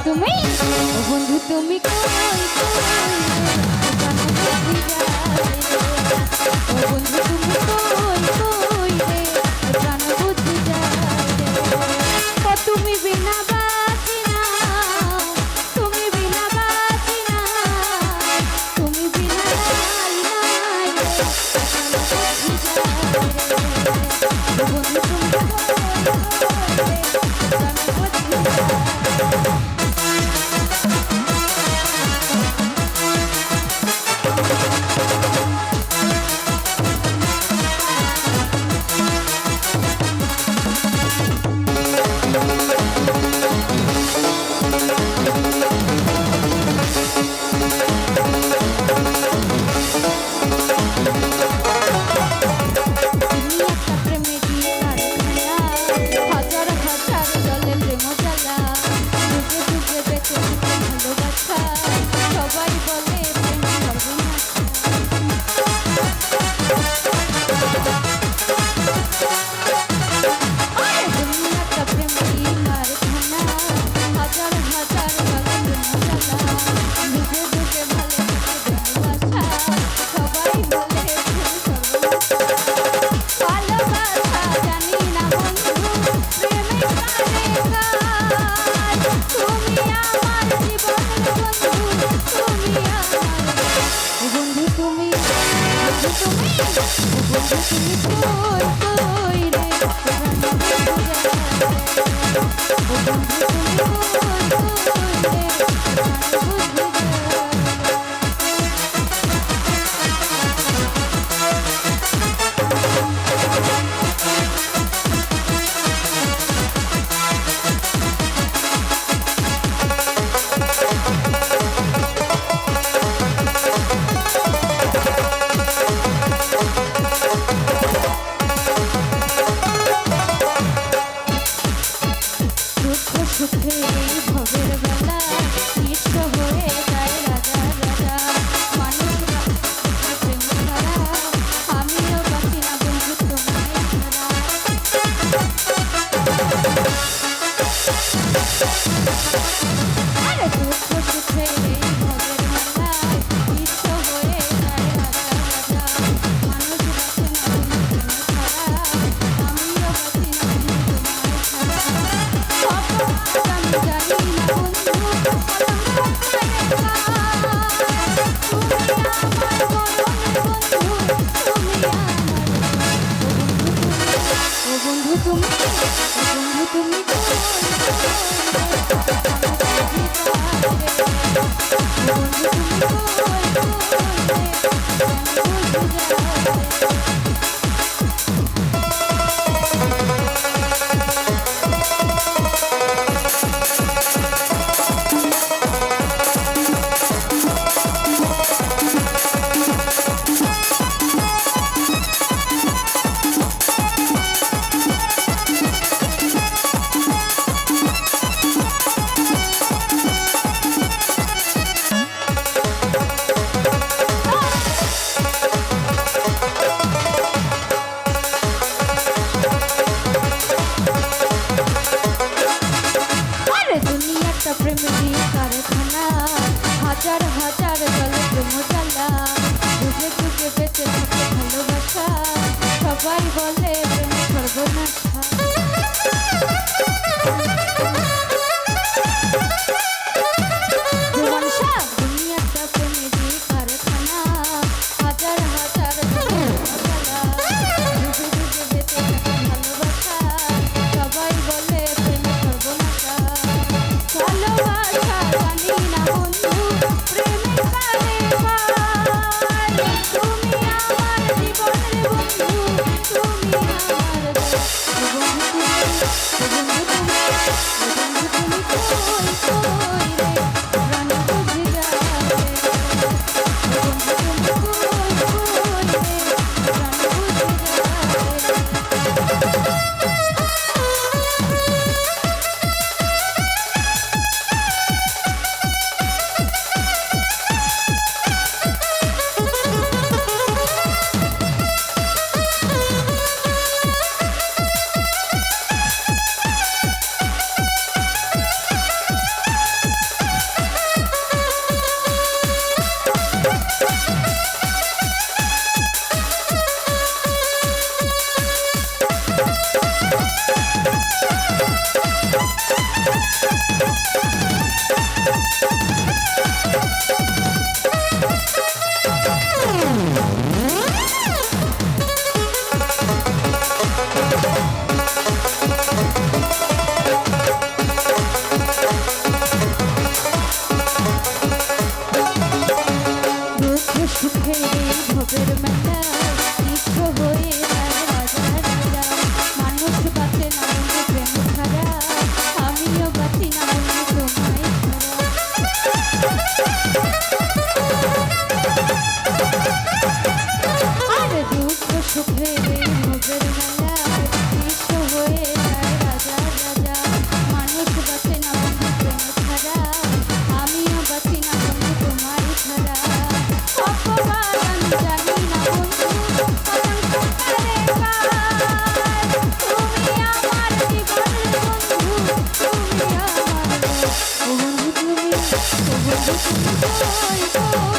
তুমি ও বন্ধু তুমি কই ও বন্ধু তুমি কই রে প্রাণ বুঝি যায় ও তুমি বিনা বাঁচি না তুমি বিনা বাঁচি না তুমি বিনা নাই নাই ও বন্ধু তুমি কই প্রাণ বুঝি যায় তুমি দুঃখে সুখে ভবের মেলা নিঃস্ব হয়ে যায় রাজা রাজা মানুষ বাঁচে না বন্ধু প্রেম ছাড়া আমিও বাঁচি না বন্ধু তোমায় ছাড়া আর দুঃখ সুখে ভবের মেলা নিঃস্ব হয়ে যায় রাজা রাজা মানুষ বাঁচে না বন্ধু প্রেম ছাড়া আমিও বাঁচি না বন্ধু তোমায় ছাড়া অপমান আমি জানি না বন্ধু তুমি আমার জীবনের বন্ধু তুমি আমার ও বন্ধু তুমি কই